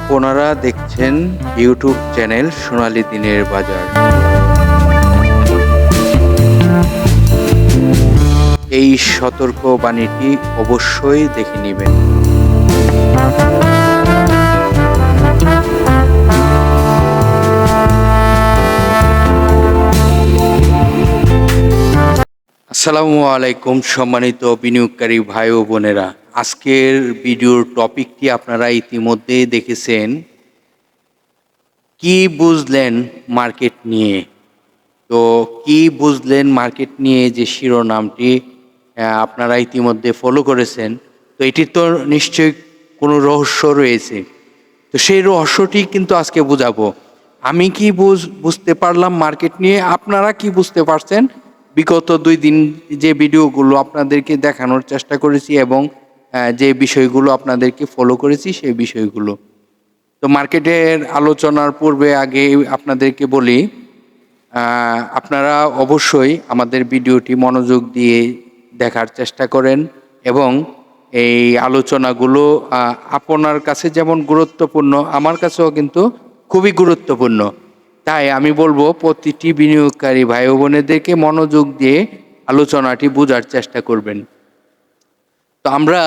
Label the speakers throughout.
Speaker 1: আপনারা দেখছেন YouTube channel সোনালী দিনের বাজার। এই সতর্ক বাণীটি অবশ্যই দেখে নেবেন। আসসালামু আলাইকুম সম্মানিত বিনিয়োগকারী ভাই ও বোনেরা, আজকের ভিডিওর টপিকটি আপনারা ইতিমধ্যেই দেখেছেন। কি বুঝলেন মার্কেট নিয়ে? তো কি বুঝলেন মার্কেট নিয়ে যে শিরোনামটি আপনারা ইতিমধ্যে ফলো করেছেন, তো এটির তো নিশ্চয়ই কোনো রহস্য রয়েছে। তো সেই রহস্যটি কিন্তু আজকে বুঝাবো। আমি কি বুঝতে পারলাম মার্কেট নিয়ে, আপনারা কি বুঝতে পারছেন? বিগত 2 দিন যে ভিডিওগুলো আপনাদেরকে দেখানোর চেষ্টা করেছি এবং যে বিষয়গুলো আপনাদেরকে ফলো করেছি সেই বিষয়গুলো। তো মার্কেটের আলোচনার পূর্বে আগে আপনাদেরকে বলি, আপনারা অবশ্যই আমাদের ভিডিওটি মনোযোগ দিয়ে দেখার চেষ্টা করেন এবং এই আলোচনাগুলো আপনার কাছে যেমন গুরুত্বপূর্ণ, আমার কাছেও কিন্তু খুবই গুরুত্বপূর্ণ। তাই আমি বলবো প্রতিটি বিনিয়োগকারী ভাই ও বোনেদেরকে মনোযোগ দিয়ে আলোচনাটি বোঝার চেষ্টা করবেন। তো আমরা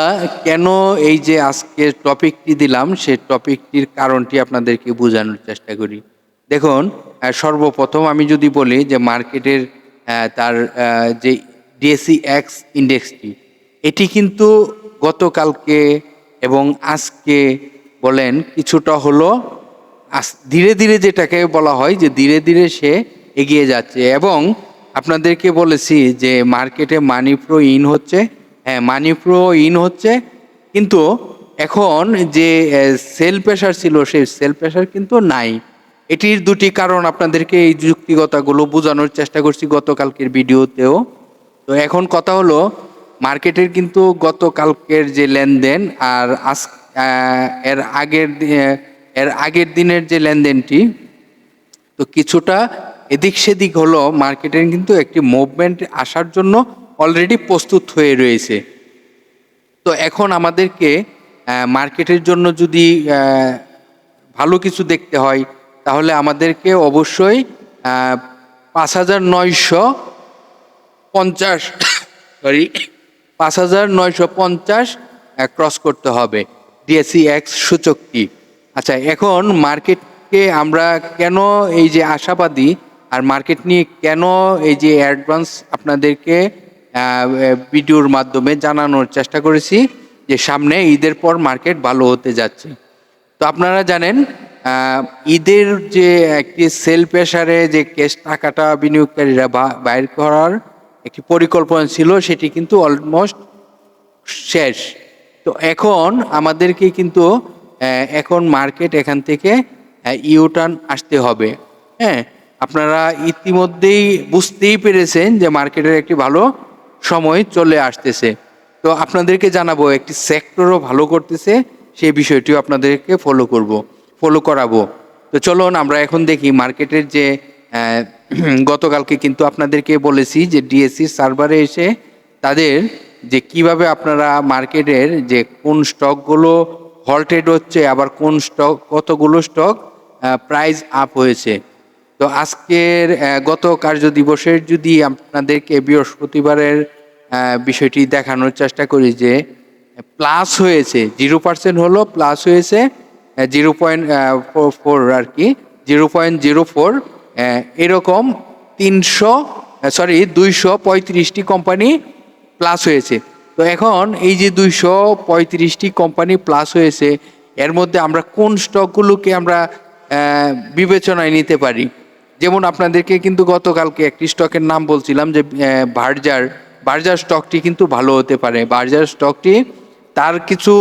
Speaker 1: কেন এই যে আজকের টপিকটি দিলাম, সেই টপিকটির কারণটি আপনাদেরকে বোঝানোর চেষ্টা করি। দেখুন, সর্বপ্রথম আমি যদি বলি যে মার্কেটের তার যে DSEX ইন্ডেক্সটি, এটি কিন্তু গতকালকে এবং আজকে বলেন কিছুটা হলো ধীরে ধীরে, যেটাকে বলা হয় যে ধীরে ধীরে সে এগিয়ে যাচ্ছে। এবং আপনাদেরকে বলেছি যে মার্কেটে মানি ফ্লো ইন হচ্ছে, হ্যাঁ মানি ফ্লো ইন হচ্ছে, কিন্তু এখন যে সেল প্রেশার ছিল সেই সেল প্রেশার কিন্তু নাই। এটির দুটি কারণ আপনাদেরকে এই যুক্তিগতাগুলো বোঝানোর চেষ্টা করছি গতকালকের ভিডিওতেও। তো এখন কথা হলো, মার্কেটের কিন্তু গতকালকের যে লেনদেন আর এর আগের দিনের যে লেনদেনটি, তো কিছুটা এদিক সেদিক হলো। মার্কেটের কিন্তু একটি মুভমেন্ট আসার জন্য অলরেডি প্রস্তুত হয়ে রয়েছে। তো এখন আমাদেরকে মার্কেটের জন্য যদি ভালো কিছু দেখতে হয়, তাহলে আমাদেরকে অবশ্যই 5,950 5,950 ক্রস করতে হবে DSEX সূচকটি। আচ্ছা, এখন মার্কেটকে আমরা কেন এই যে আশাবাদী আর মার্কেট নিয়ে কেন এই যে অ্যাডভান্স আপনাদেরকে ভিডিওর মাধ্যমে জানানোর চেষ্টা করেছি যে সামনে ঈদের পর মার্কেট ভালো হতে যাচ্ছে। তো আপনারা জানেন ঈদের যে একটি সেল প্রেশারে যে ক্যাশ টাকাটা বিনিয়োগকারীরা বাইর করার একটি পরিকল্পনা ছিল, সেটি কিন্তু অলমোস্ট শেষ। তো এখন আমাদেরকে কিন্তু এখন মার্কেট এখান থেকে ইউটার্ন আসতে হবে। হ্যাঁ, আপনারা ইতিমধ্যেই বুঝতেই পেরেছেন যে মার্কেটের একটি ভালো সময় চলে আসতেছে। তো আপনাদেরকে জানাবো একটি সেক্টরও ভালো করতেছে, সেই বিষয়টিও আপনাদেরকে ফলো করাবো। তো চলুন আমরা এখন দেখি মার্কেটের যে গতকালকে কিন্তু আপনাদেরকে বলেছি যে ডিএসসি সার্ভারে এসে তাদের যে কিভাবে আপনারা মার্কেটের যে কোন স্টকগুলো হল্টেড হচ্ছে, আবার কোন স্টক, কতগুলো স্টক প্রাইস আপ হয়েছে। তো আজকের গত কার্য দিবসের যদি আপনাদেরকে বৃহস্পতিবারের বিষয়টি দেখানোর চেষ্টা করি, যে প্লাস হয়েছে 0% হলো, প্লাস হয়েছে 0.4 আর কি, 0.04 এরকম 235টি কোম্পানি প্লাস হয়েছে। তো এখন এই যে 235টি কোম্পানি প্লাস হয়েছে, এর মধ্যে আমরা কোন স্টকগুলোকে আমরা বিবেচনায় নিতে পারি। যেমন আপনাদেরকে কিন্তু গতকালকে একটি স্টকের নাম বলছিলাম যে বার্জার স্টকটি কিন্তু ভালো হতে পারে। বার্জার স্টকটি তার কিছু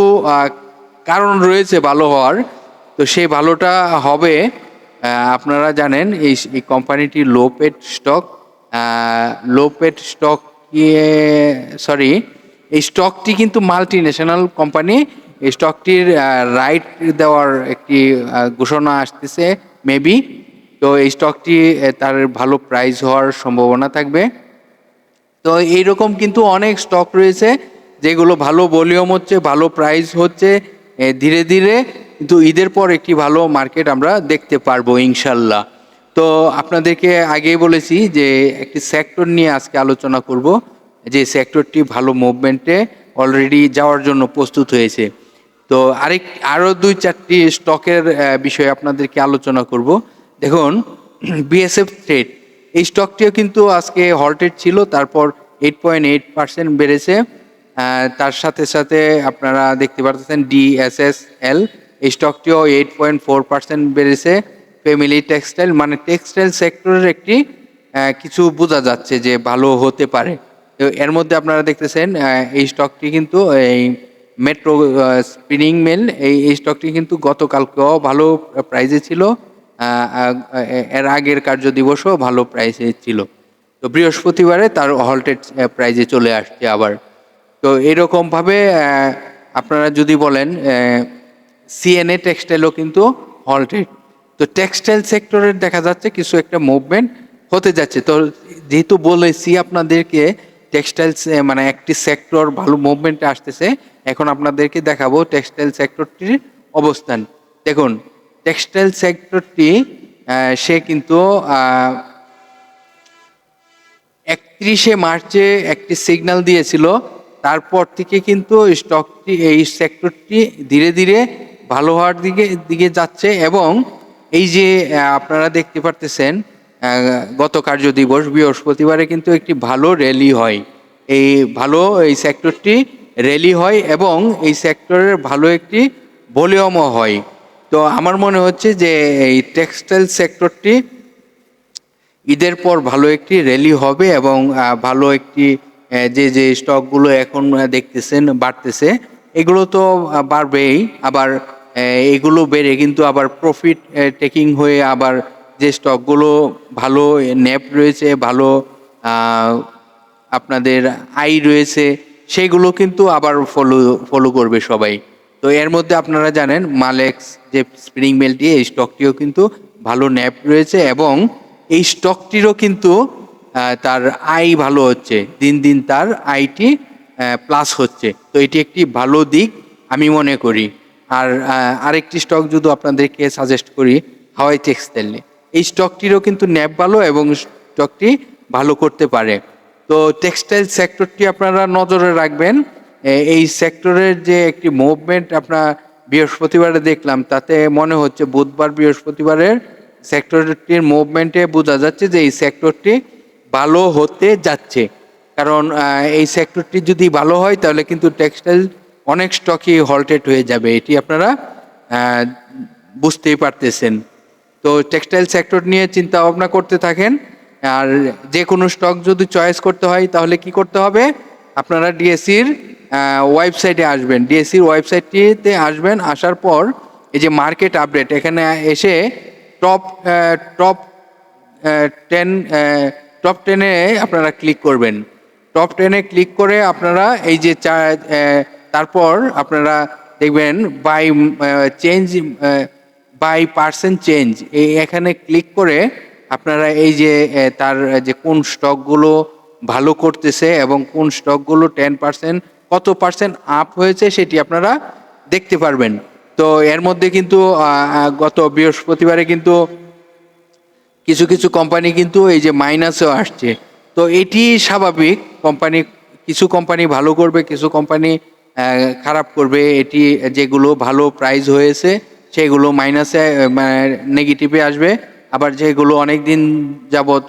Speaker 1: কারণ রয়েছে ভালো হওয়ার। তো সেই ভালোটা হবে, আপনারা জানেন এই কোম্পানিটি লো পেড স্টক এই স্টকটি কিন্তু মাল্টি ন্যাশনাল কোম্পানি। এই স্টকটির রাইট দেওয়ার একটি ঘোষণা আসতেছে মেবি। তো এই স্টকটি তার ভালো প্রাইস হওয়ার সম্ভাবনা থাকবে। তো এইরকম কিন্তু অনেক স্টক রয়েছে যেগুলো ভালো ভলিউম হচ্ছে, ভালো প্রাইস হচ্ছে, ধীরে ধীরে কিন্তু ঈদের পর একটি ভালো মার্কেট আমরা দেখতে পারবো ইনশাল্লাহ। তো আপনাদেরকে আগেই বলেছি যে একটি সেক্টর নিয়ে আজকে আলোচনা করব, যে সেক্টরটি ভালো মুভমেন্টে অলরেডি যাওয়ার জন্য প্রস্তুত হয়েছে। তো আরও 2-4টি স্টকের বিষয়ে আপনাদেরকে আলোচনা করব। দেখুন, বিএসএফ থ্রেড, এই স্টকটিও কিন্তু আজকে হল্টেড ছিল, তারপর 8.8% বেড়েছে। তার সাথে সাথে আপনারা দেখতে পাচ্ছেন ডিএসএসএল, এই স্টকটিও 8.4% বেড়েছে। ফ্যামিলি টেক্সটাইল, মানে টেক্সটাইল সেক্টরের একটি কিছু বোঝা যাচ্ছে যে ভালো হতে পারে। তো এর মধ্যে আপনারা দেখতেছেন এই স্টকটি কিন্তু এই মেট্রো স্পিনিং মিল, এই স্টকটি কিন্তু গতকালকেও ভালো প্রাইজে ছিল, এর আগের কার্য দিবসও ভালো প্রাইসে ছিল। তো বৃহস্পতিবারে তার হল্টেড প্রাইজে চলে আসছে আবার। তো এরকমভাবে আপনারা যদি বলেন সিএনএ টেক্সটাইলও কিন্তু হল্টেড। তো টেক্সটাইল সেক্টরের দেখা যাচ্ছে কিছু একটা মুভমেন্ট হতে যাচ্ছে। তো যেহেতু বলেছি আপনাদেরকে টেক্সটাইল মানে একটি সেক্টর ভালো মুভমেন্টে আসতেছে, এখন আপনাদেরকে দেখাবো টেক্সটাইল সেক্টরটির অবস্থান। দেখুন, টেক্সটাইল সেক্টরটি সে কিন্তু 31শে মার্চে একটি সিগন্যাল দিয়েছিল, তারপর থেকে কিন্তু স্টকটি, এই সেক্টরটি ধীরে ধীরে ভালো হওয়ার দিকে যাচ্ছে। এবং এই যে আপনারা দেখতে পারতেছেন গত কার্য দিবস বৃহস্পতিবারে কিন্তু একটি ভালো র্যালি হয়, এই সেক্টরটি র্যালি হয় এবং এই সেক্টরের ভালো একটি ভলিউমও হয়। তো আমার মনে হচ্ছে যে এই টেক্সটাইল সেক্টরটি ঈদের পর ভালো একটি র্যালি হবে এবং ভালো একটি যে স্টকগুলো এখন দেখতেছেন বাড়তেছে, এগুলো তো বাড়বেই। আবার এগুলো বেড়ে কিন্তু আবার প্রফিট টেকিং হয়ে আবার যে স্টকগুলো ভালো ন্যাপ রয়েছে, ভালো আপনাদের আয় রয়েছে, সেগুলো কিন্তু আবার ফলো করবে সবাই। তো এর মধ্যে আপনারা জানেন মালেক্স যে স্পিনিং মিলটি, এই স্টকটিও কিন্তু ভালো ন্যাপ রয়েছে এবং এই স্টকটিরও কিন্তু তার আয় ভালো হচ্ছে, দিন দিন তার আয়টি প্লাস হচ্ছে। তো এটি একটি ভালো দিক আমি মনে করি। আর আরেকটি স্টক যদি আপনাদেরকে সাজেস্ট করি, হাওয়াই টেক্সটাইল, এই স্টকটিরও কিন্তু ন্যাপ ভালো এবং স্টকটি ভালো করতে পারে। তো টেক্সটাইল সেক্টরটি আপনারা নজরে রাখবেন। এই সেক্টরের যে একটি মুভমেন্ট আপনার বৃহস্পতিবারে দেখলাম, তাতে মনে হচ্ছে বুধবার বৃহস্পতিবারের সেক্টরটির মুভমেন্টে বোঝা যাচ্ছে যে এই সেক্টরটি ভালো হতে যাচ্ছে। কারণ এই সেক্টরটি যদি ভালো হয় তাহলে কিন্তু টেক্সটাইল অনেক স্টকই হল্টেড হয়ে যাবে, এটি আপনারা বুঝতেই পারতেছেন। তো টেক্সটাইল সেক্টর নিয়ে চিন্তা ভাবনা করতে থাকেন। আর যে কোনো স্টক যদি চয়েস করতে হয় তাহলে কি করতে হবে, আপনারা ডিএসসির ওয়েবসাইটে আসবেন, ডিএসসির ওয়েবসাইটটিতে আসবেন, আসার পর এই যে মার্কেট আপডেট, এখানে এসে টপ টপ 10 আপনারা ক্লিক করবেন। টপ 10-এ ক্লিক করে আপনারা এই যে তারপর আপনারা দেখবেন চেঞ্জ বাই পার্সেন্ট চেঞ্জ, এখানে ক্লিক করে আপনারা এই যে তার যে কোন স্টকগুলো ভালো করতেছে এবং কোন স্টকগুলো 10% কত পার্সেন্ট আপ হয়েছে সেটি আপনারা দেখতে পারবেন। তো এর মধ্যে কিন্তু গত বৃহস্পতিবারে কিন্তু কিছু কিছু কোম্পানি কিন্তু এই যে মাইনাসেও আসছে। তো এটি স্বাভাবিক, কিছু কোম্পানি ভালো করবে, কিছু কোম্পানি খারাপ করবে। এটি যেগুলো ভালো প্রাইস হয়েছে সেগুলো মাইনাসে নেগেটিভে আসবে, আবার যেগুলো অনেক দিন যাবৎ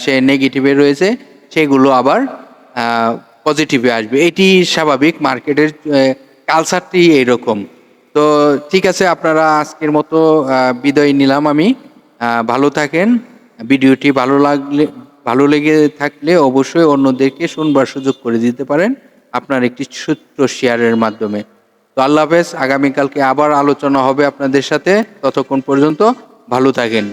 Speaker 1: সে নেগেটিভে রয়েছে সেগুলো আবার পজিটিভে আসবে। এটি স্বাভাবিক, মার্কেটের কালচারটি এইরকম। তো ঠিক আছে, আপনারা আজকের মতো বিদায় নিলাম আমি। ভালো থাকেন। ভিডিওটি ভালো লেগে থাকলে অবশ্যই অন্যদেরকে শুনবার সুযোগ করে দিতে পারেন আপনার একটি ছোট্ট শেয়ারের মাধ্যমে। তো আল্লাহ হাফেজ, আগামীকালকে আবার আলোচনা হবে আপনাদের সাথে, ততক্ষণ পর্যন্ত ভালো থাকেন।